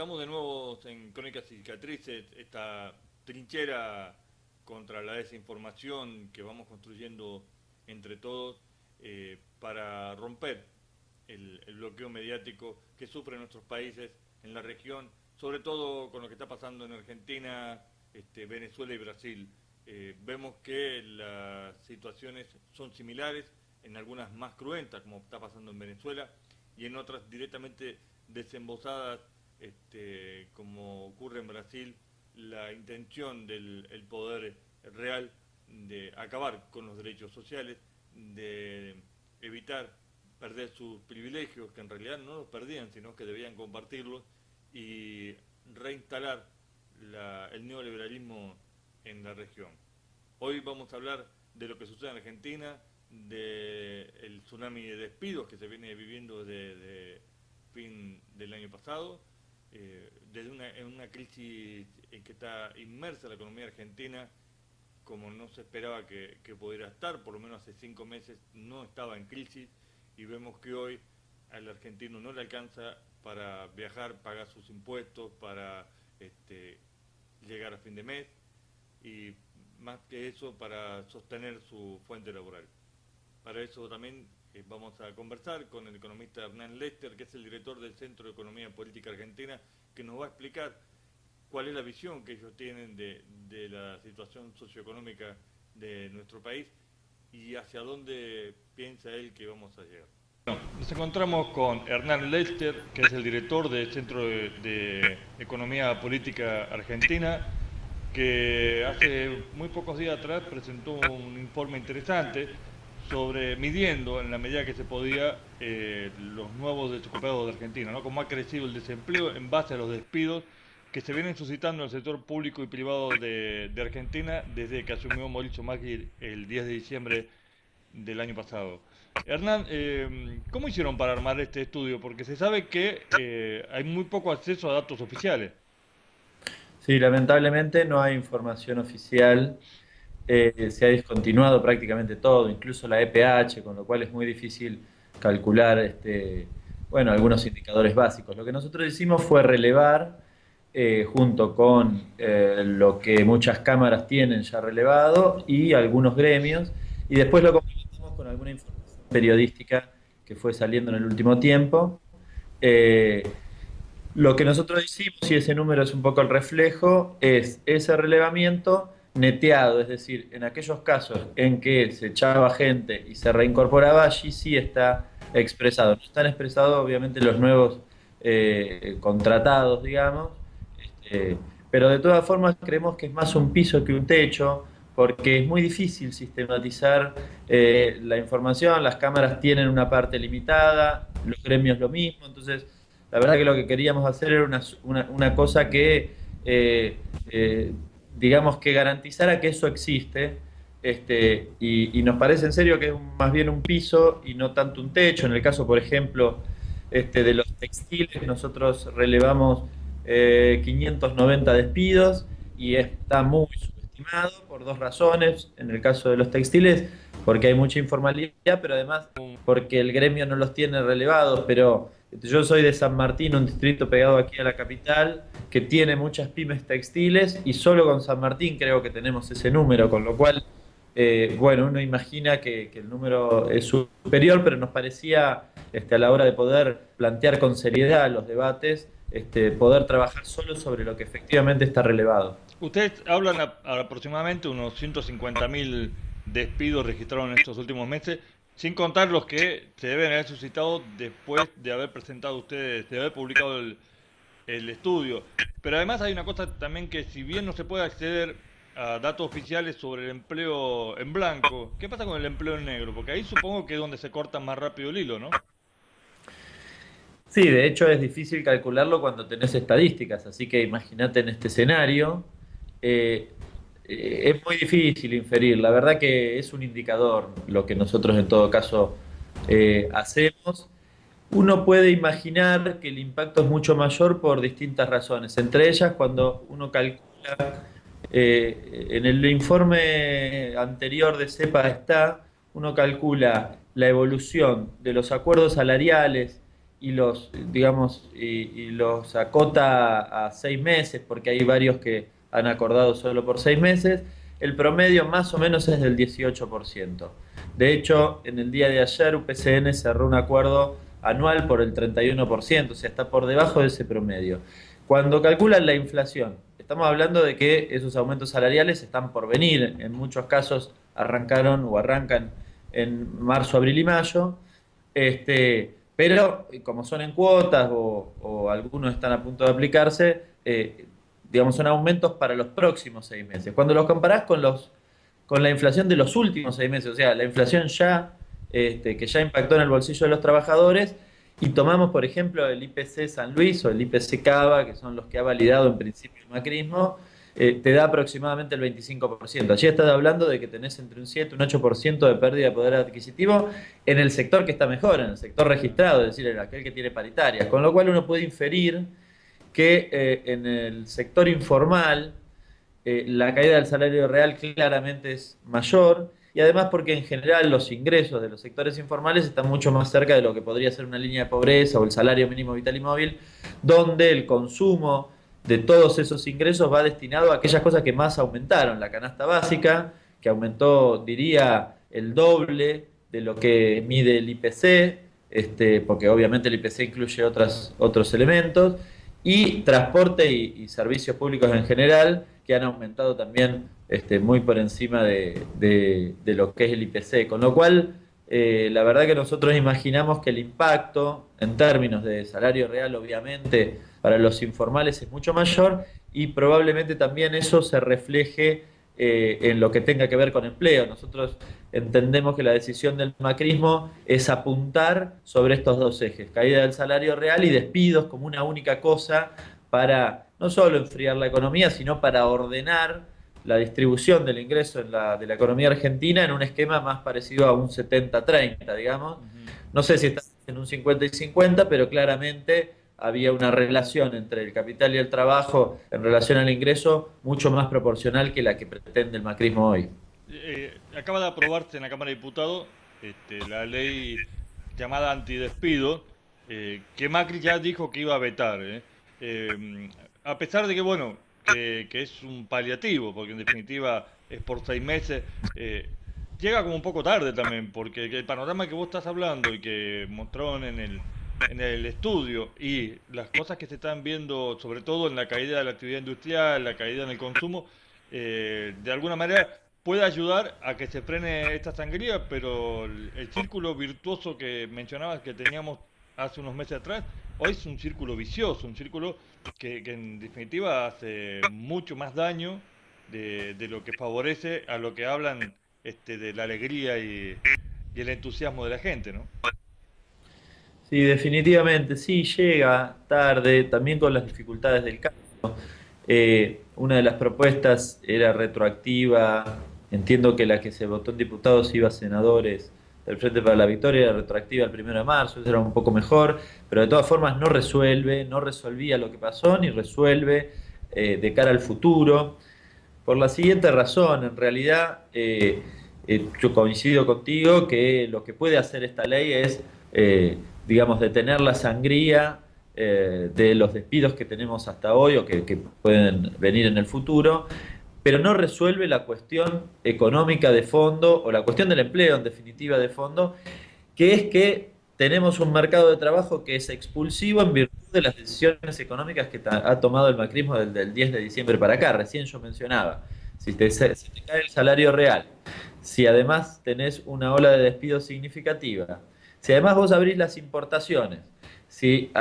Estamos de nuevo en Crónicas y Cicatrices, esta trinchera contra la desinformación que vamos construyendo entre todos para romper el bloqueo mediático que sufren nuestros países en la región, sobre todo con lo que está pasando en Argentina, Venezuela y Brasil. Vemos que las situaciones son similares, en algunas más cruentas, como está pasando en Venezuela, y en otras directamente desembosadas, como ocurre en Brasil, la intención del poder real de acabar con los derechos sociales, de evitar perder sus privilegios, que en realidad no los perdían, sino que debían compartirlos, y reinstalar el neoliberalismo en la región. Hoy vamos a hablar de lo que sucede en Argentina, del tsunami de despidos que se viene viviendo desde fin del año pasado, en una crisis en que está inmersa la economía argentina, como no se esperaba que pudiera estar, por lo menos hace 5 meses no estaba en crisis, y vemos que hoy al argentino no le alcanza para viajar, pagar sus impuestos, para llegar a fin de mes, y más que eso para sostener su fuente laboral. Para eso también vamos a conversar con el economista Hernán Lester, que es el director del Centro de Economía Política Argentina, que nos va a explicar cuál es la visión que ellos tienen de la situación socioeconómica de nuestro país y hacia dónde piensa él que vamos a llegar. Bueno, nos encontramos con Hernán Lester, que es el director del Centro de Economía Política Argentina, que hace muy pocos días atrás presentó un informe interesante sobre midiendo en la medida que se podía los nuevos desocupados de Argentina, ¿no? Cómo ha crecido el desempleo en base a los despidos que se vienen suscitando en el sector público y privado de Argentina desde que asumió Mauricio Macri el 10 de diciembre del año pasado. Hernán, ¿cómo hicieron para armar este estudio? Porque se sabe que hay muy poco acceso a datos oficiales. Sí, lamentablemente no hay información oficial. Se ha discontinuado prácticamente todo, incluso la EPH, con lo cual es muy difícil calcular bueno, algunos indicadores básicos. Lo que nosotros hicimos fue relevar, junto con lo que muchas cámaras tienen ya relevado y algunos gremios, y después lo complementamos con alguna información periodística que fue saliendo en el último tiempo. Eh, lo que nosotros hicimos, y ese número es un poco el reflejo, es ese relevamiento neteado, es decir, en aquellos casos en que se echaba gente y se reincorporaba, allí sí está expresado. No están expresados, obviamente, los nuevos contratados, digamos, este, pero de todas formas creemos que es más un piso que un techo, porque es muy difícil sistematizar la información, las cámaras tienen una parte limitada, los gremios lo mismo, entonces la verdad que lo que queríamos hacer era una cosa que, eh, digamos, que garantizara que eso existe, y nos parece en serio que es más bien un piso y no tanto un techo. En el caso, por ejemplo, de los textiles, nosotros relevamos 590 despidos y está muy subestimado por dos razones. En el caso de los textiles, porque hay mucha informalidad, pero además porque el gremio no los tiene relevados, pero yo soy de San Martín, un distrito pegado aquí a la capital, que tiene muchas pymes textiles y solo con San Martín creo que tenemos ese número, con lo cual, bueno, uno imagina que el número es superior, pero nos parecía, a la hora de poder plantear con seriedad los debates, poder trabajar solo sobre lo que efectivamente está relevado. Ustedes hablan a aproximadamente unos 150.000 despidos registrados en estos últimos meses, sin contar los que se deben haber suscitado después de haber presentado ustedes, de haber publicado el estudio. Pero además hay una cosa también que si bien no se puede acceder a datos oficiales sobre el empleo en blanco, ¿qué pasa con el empleo en negro? Porque ahí supongo que es donde se corta más rápido el hilo, ¿no? Sí, de hecho es difícil calcularlo cuando tenés estadísticas, así que imagínate en este escenario, eh, es muy difícil inferir. La verdad que es un indicador lo que nosotros en todo caso hacemos. Uno puede imaginar que el impacto es mucho mayor por distintas razones, entre ellas cuando uno calcula, en el informe anterior de CEPA está, uno calcula la evolución de los acuerdos salariales y los, digamos, y los acota a 6 meses, porque hay varios que han acordado solo por 6 meses, el promedio más o menos es del 18%. De hecho, en el día de ayer UPCN cerró un acuerdo anual por el 31%, o sea, está por debajo de ese promedio. Cuando calculan la inflación, estamos hablando de que esos aumentos salariales están por venir, en muchos casos arrancaron o arrancan en marzo, abril y mayo, pero como son en cuotas o algunos están a punto de aplicarse, digamos, son aumentos para los próximos 6 meses. Cuando los comparás con la inflación de los últimos 6 meses, o sea, la inflación ya, que ya impactó en el bolsillo de los trabajadores, y tomamos, por ejemplo, el IPC San Luis o el IPC Cava, que son los que ha validado en principio el macrismo, te da aproximadamente el 25%. Allí estás hablando de que tenés entre un 7 y un 8% de pérdida de poder adquisitivo en el sector que está mejor, en el sector registrado, es decir, en aquel que tiene paritarias. Con lo cual uno puede inferir que en el sector informal la caída del salario real claramente es mayor, y además porque en general los ingresos de los sectores informales están mucho más cerca de lo que podría ser una línea de pobreza o el salario mínimo vital y móvil, donde el consumo de todos esos ingresos va destinado a aquellas cosas que más aumentaron. La canasta básica, que aumentó, diría, el doble de lo que mide el IPC, porque obviamente el IPC incluye otros elementos, y transporte y servicios públicos en general, que han aumentado también muy por encima de lo que es el IPC. Con lo cual, la verdad que nosotros imaginamos que el impacto en términos de salario real, obviamente, para los informales es mucho mayor, y probablemente también eso se refleje en lo que tenga que ver con empleo. Nosotros entendemos que la decisión del macrismo es apuntar sobre estos dos ejes, caída del salario real y despidos como una única cosa para no solo enfriar la economía, sino para ordenar la distribución del ingreso de la economía argentina en un esquema más parecido a un 70-30, digamos. Ujú. No sé si está en un 50 y 50, pero claramente había una relación entre el capital y el trabajo en relación al ingreso mucho más proporcional que la que pretende el macrismo hoy. Acaba de aprobarse en la Cámara de Diputados la ley llamada antidespido, que Macri ya dijo que iba a vetar. A pesar de que, bueno, que es un paliativo, porque en definitiva es por 6 meses, eh, llega como un poco tarde también, porque el panorama que vos estás hablando y que mostraron en el estudio y las cosas que se están viendo, sobre todo en la caída de la actividad industrial, la caída en el consumo, de alguna manera puede ayudar a que se frene esta sangría, pero el círculo virtuoso que mencionabas que teníamos hace unos meses atrás, hoy es un círculo vicioso, un círculo que en definitiva hace mucho más daño de lo que favorece a lo que hablan de la alegría y el entusiasmo de la gente, ¿no? Sí, definitivamente, sí, llega tarde, también con las dificultades del cambio. Una de las propuestas era retroactiva, entiendo que la que se votó en diputados iba a senadores del Frente para la Victoria, era retroactiva el 1 de marzo, eso era un poco mejor, pero de todas formas no resuelve, no resolvía lo que pasó, ni resuelve de cara al futuro. Por la siguiente razón, en realidad yo coincido contigo que lo que puede hacer esta ley es, digamos, detener la sangría de los despidos que tenemos hasta hoy o que pueden venir en el futuro, pero no resuelve la cuestión económica de fondo o la cuestión del empleo en definitiva de fondo, que es que tenemos un mercado de trabajo que es expulsivo en virtud de las decisiones económicas que ha tomado el macrismo desde el 10 de diciembre para acá. Recién yo mencionaba, si te cae el salario real, si además tenés una ola de despidos significativa, si además vos abrís las importaciones, si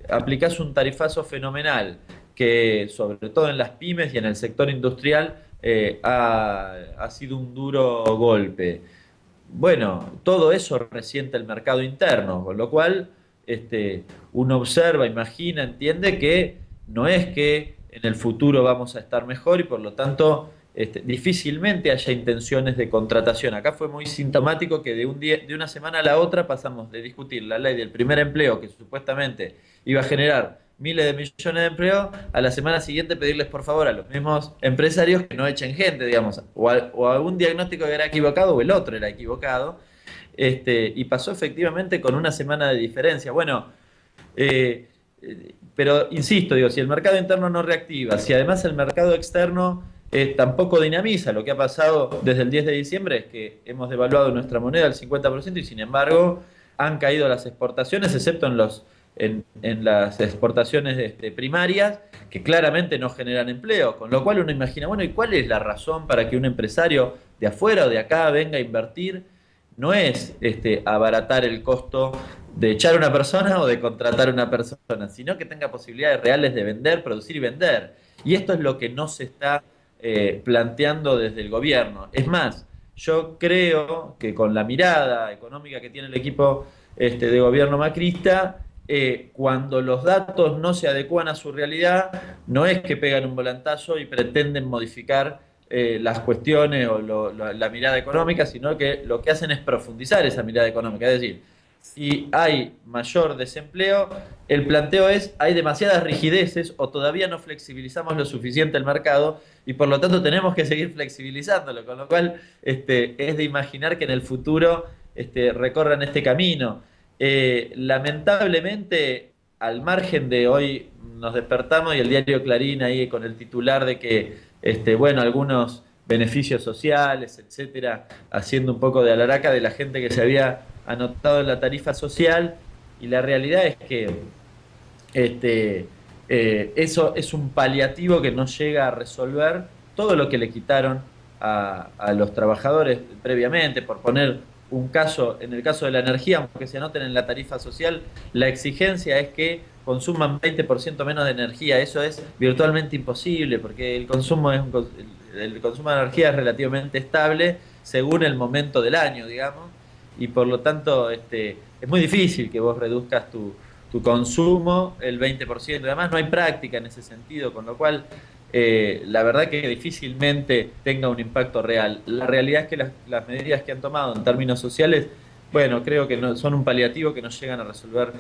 aplicás un tarifazo fenomenal, que sobre todo en las pymes y en el sector industrial ha sido un duro golpe. Bueno, todo eso resiente el mercado interno, con lo cual uno observa, imagina, entiende que no es que en el futuro vamos a estar mejor y por lo tanto difícilmente haya intenciones de contratación. Acá fue muy sintomático que de una semana a la otra pasamos de discutir la ley del primer empleo, que supuestamente iba a generar miles de millones de empleos, a la semana siguiente pedirles por favor a los mismos empresarios que no echen gente, digamos, o algún diagnóstico que era equivocado o el otro era equivocado. y pasó efectivamente con una semana de diferencia. Bueno, eh, pero insisto, digo, si el mercado interno no reactiva, si además el mercado externo tampoco dinamiza, lo que ha pasado desde el 10 de diciembre es que hemos devaluado nuestra moneda al 50% y sin embargo han caído las exportaciones, excepto en las exportaciones primarias, que claramente no generan empleo, con lo cual uno imagina, bueno, ¿y cuál es la razón para que un empresario de afuera o de acá venga a invertir? No es abaratar el costo de echar a una persona o de contratar a una persona, sino que tenga posibilidades reales de vender, producir y vender. Y esto es lo que no se está planteando desde el gobierno. Es más, yo creo que con la mirada económica que tiene el equipo de gobierno macrista, cuando los datos no se adecuan a su realidad, no es que pegan un volantazo y pretenden modificar las cuestiones o la mirada económica, sino que lo que hacen es profundizar esa mirada económica. Es decir, si hay mayor desempleo, el planteo es, hay demasiadas rigideces o todavía no flexibilizamos lo suficiente el mercado y por lo tanto tenemos que seguir flexibilizándolo, con lo cual es de imaginar que en el futuro recorran este camino. Lamentablemente, al margen de hoy nos despertamos y el diario Clarín ahí con el titular de que, bueno, algunos beneficios sociales, etcétera, haciendo un poco de alaraca de la gente que se había anotado en la tarifa social, y la realidad es que eso es un paliativo que no llega a resolver todo lo que le quitaron a los trabajadores previamente. Por poner un caso, en el caso de la energía, aunque se anoten en la tarifa social, la exigencia es que consuman 20% menos de energía. Eso es virtualmente imposible porque el consumo el consumo de energía es relativamente estable según el momento del año, digamos, y por lo tanto es muy difícil que vos reduzcas tu consumo el 20%. Además no hay práctica en ese sentido, con lo cual la verdad que difícilmente tenga un impacto real. La realidad es que las medidas que han tomado en términos sociales, bueno, creo que no, son un paliativo que no llegan a resolver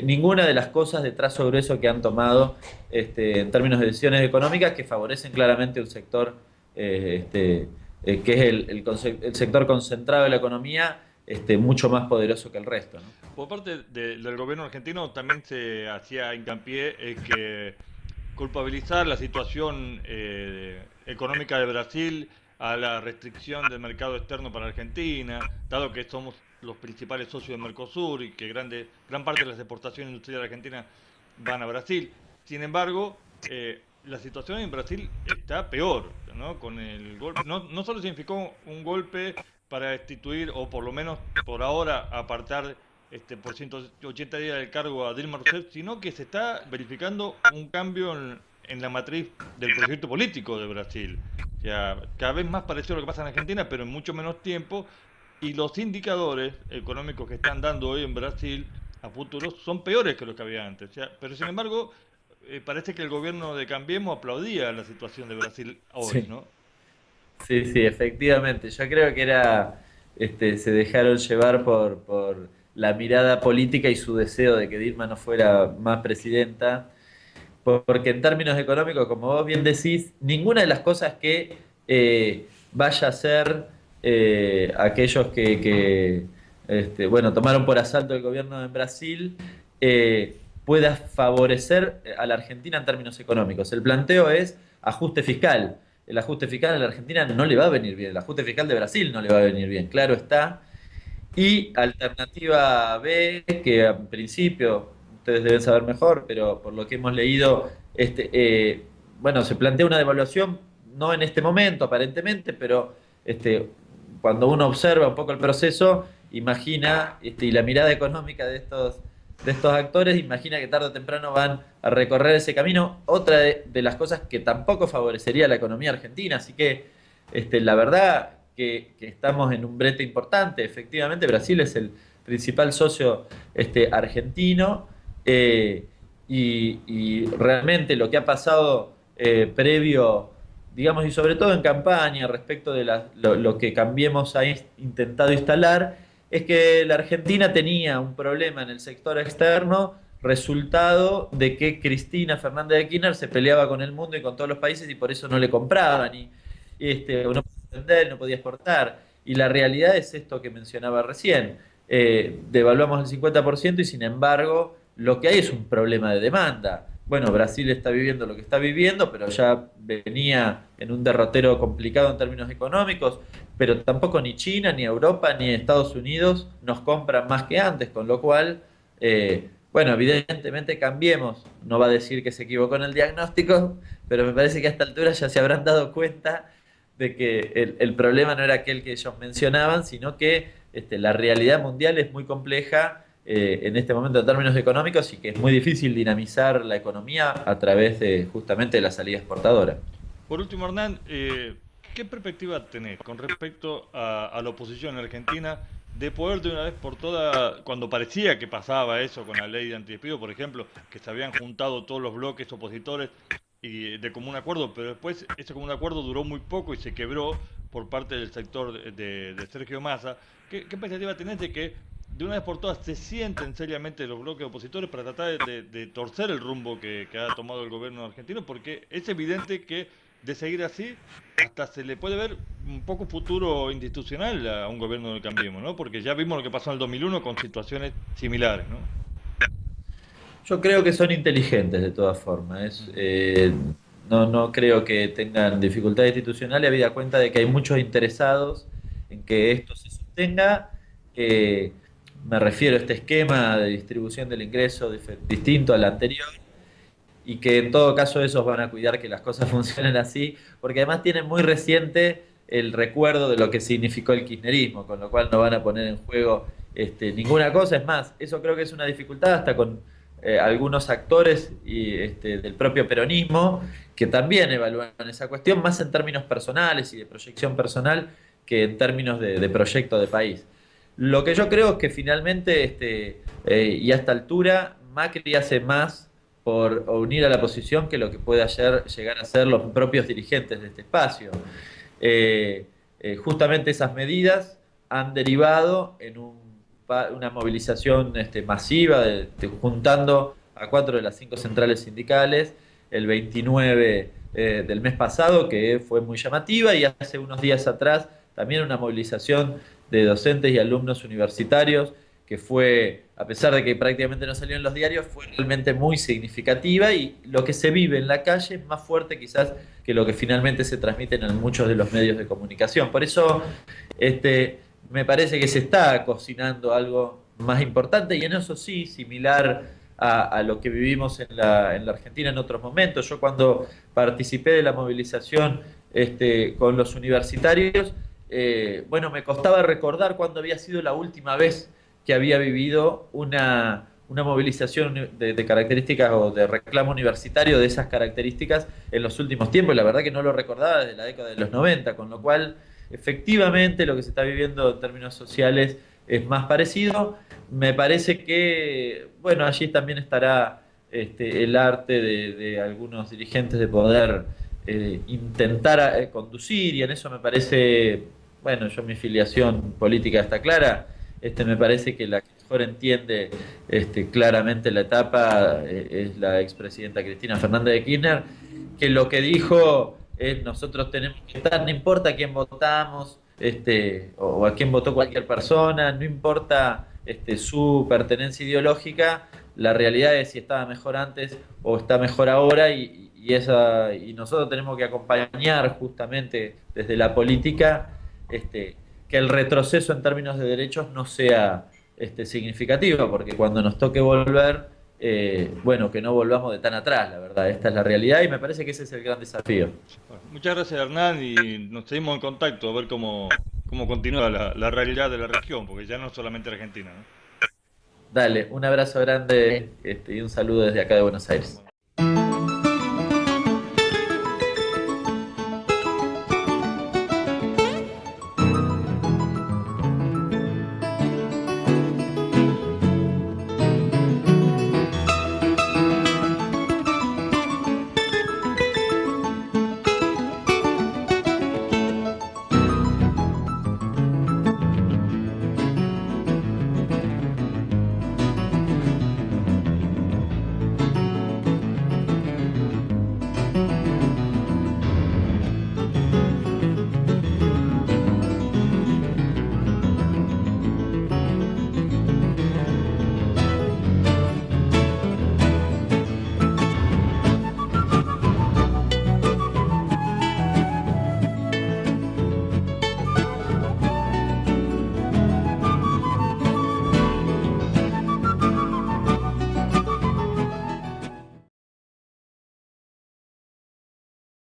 ninguna de las cosas de trazo grueso que han tomado en términos de decisiones económicas que favorecen claramente un sector que es el sector concentrado de la economía, mucho más poderoso que el resto, ¿no? Por parte del gobierno argentino también se hacía hincapié en que culpabilizar la situación económica de Brasil a la restricción del mercado externo para Argentina, dado que somos los principales socios de Mercosur y que gran parte de las exportaciones industriales de Argentina van a Brasil. Sin embargo, la situación en Brasil está peor, ¿no? Con el golpe, no solo significó un golpe para destituir, o por lo menos por ahora apartar por 180 días del cargo a Dilma Rousseff, sino que se está verificando un cambio en la matriz del proyecto político de Brasil. O sea, cada vez más parecido a lo que pasa en Argentina, pero en mucho menos tiempo, y los indicadores económicos que están dando hoy en Brasil a futuro son peores que los que había antes. O sea, pero sin embargo, parece que el gobierno de Cambiemos aplaudía la situación de Brasil hoy, Sí. ¿no? Sí, sí, efectivamente. Yo creo que se dejaron llevar por la mirada política y su deseo de que Dilma no fuera más presidenta, porque en términos económicos, como vos bien decís, ninguna de las cosas que vaya a ser aquellos bueno, tomaron por asalto el gobierno en Brasil, pueda favorecer a la Argentina en términos económicos. El planteo es ajuste fiscal. El ajuste fiscal a la Argentina no le va a venir bien, el ajuste fiscal de Brasil no le va a venir bien, claro está. Y alternativa B, que en principio ustedes deben saber mejor, pero por lo que hemos leído, bueno, se plantea una devaluación, no en este momento aparentemente, pero cuando uno observa un poco el proceso, imagina, y la mirada económica de estos actores, imagina que tarde o temprano van a recorrer ese camino. Otra de las cosas que tampoco favorecería a la economía argentina, así que la verdad que estamos en un brete importante. Efectivamente, Brasil es el principal socio argentino, y realmente lo que ha pasado previo, digamos, y sobre todo en campaña respecto de lo que Cambiemos ha intentado instalar, es que la Argentina tenía un problema en el sector externo, resultado de que Cristina Fernández de Kirchner se peleaba con el mundo y con todos los países y por eso no le compraban. Y uno podía vender, no podía exportar. Y la realidad es esto que mencionaba recién. Devaluamos el 50% y sin embargo lo que hay es un problema de demanda. Bueno, Brasil está viviendo lo que está viviendo, pero ya venía en un derrotero complicado en términos económicos, pero tampoco ni China, ni Europa, ni Estados Unidos nos compran más que antes, con lo cual, bueno, evidentemente cambiemos. No va a decir que se equivocó en el diagnóstico, pero me parece que a esta altura ya se habrán dado cuenta de que el problema no era aquel que ellos mencionaban, sino que la realidad mundial es muy compleja en este momento en términos económicos y que es muy difícil dinamizar la economía a través de justamente de la salida exportadora. Por último, Hernán, ¿qué perspectiva tenés con respecto a la oposición en Argentina de poder de una vez por todas, cuando parecía que pasaba eso con la ley de antidespido, por ejemplo, que se habían juntado todos los bloques opositores y de común acuerdo, pero después ese común acuerdo duró muy poco y se quebró por parte del sector de Sergio Massa? ¿Qué perspectiva tenés de que de una vez por todas se sienten seriamente los bloques opositores para tratar de torcer el rumbo que ha tomado el gobierno argentino? Porque es evidente que de seguir así, hasta se le puede ver un poco futuro institucional a un gobierno del Cambiemos, ¿no? Porque ya vimos lo que pasó en el 2001 con situaciones similares, ¿no? Yo creo que son inteligentes de todas formas. Ujú. No creo que tengan dificultades institucionales, habida cuenta de que hay muchos interesados en que esto se sostenga. Me refiero a este esquema de distribución del ingreso distinto al anterior y que en todo caso esos van a cuidar que las cosas funcionen así, porque además tienen muy reciente el recuerdo de lo que significó el kirchnerismo, con lo cual no van a poner en juego ninguna cosa. Es más, eso creo que es una dificultad hasta con algunos actores del propio peronismo que también evalúan esa cuestión, más en términos personales y de proyección personal que en términos de proyecto de país. Lo que yo creo es que finalmente, y a esta altura, Macri hace más por unir a la oposición que lo que puede llegar a ser los propios dirigentes de este espacio. Justamente esas medidas han derivado en una movilización masiva, juntando a 4 de las 5 centrales sindicales el 29 del mes pasado, que fue muy llamativa, y hace unos días atrás también una movilización de docentes y alumnos universitarios que fue, a pesar de que prácticamente no salió en los diarios, fue realmente muy significativa y lo que se vive en la calle es más fuerte quizás que lo que finalmente se transmite en muchos de los medios de comunicación. Por eso me parece que se está cocinando algo más importante y en eso sí, similar a lo que vivimos en la Argentina en otros momentos. Yo cuando participé de la movilización con los universitarios, bueno, me costaba recordar cuándo había sido la última vez que había vivido una movilización de características o de reclamo universitario de esas características en los últimos tiempos. La verdad que no lo recordaba desde la década de los 90, con lo cual efectivamente lo que se está viviendo en términos sociales es más parecido. Me parece que, bueno, allí también estará el arte de algunos dirigentes de poder intentar conducir y en eso me parece, bueno, yo mi filiación política está clara. Me parece que la que mejor entiende claramente la etapa es la expresidenta Cristina Fernández de Kirchner, que lo que dijo es nosotros tenemos que estar, no importa a quién votamos, o a quién votó cualquier persona, no importa su pertenencia ideológica, la realidad es si estaba mejor antes o está mejor ahora y nosotros tenemos que acompañar justamente desde la política que el retroceso en términos de derechos no sea significativo, porque cuando nos toque volver, bueno, que no volvamos de tan atrás, la verdad, esta es la realidad y me parece que ese es el gran desafío. Bueno, muchas gracias, Hernán, y nos seguimos en contacto a ver cómo continúa la realidad de la región, porque ya no es solamente Argentina, ¿no? Dale, un abrazo grande y un saludo desde acá de Buenos Aires. Bueno.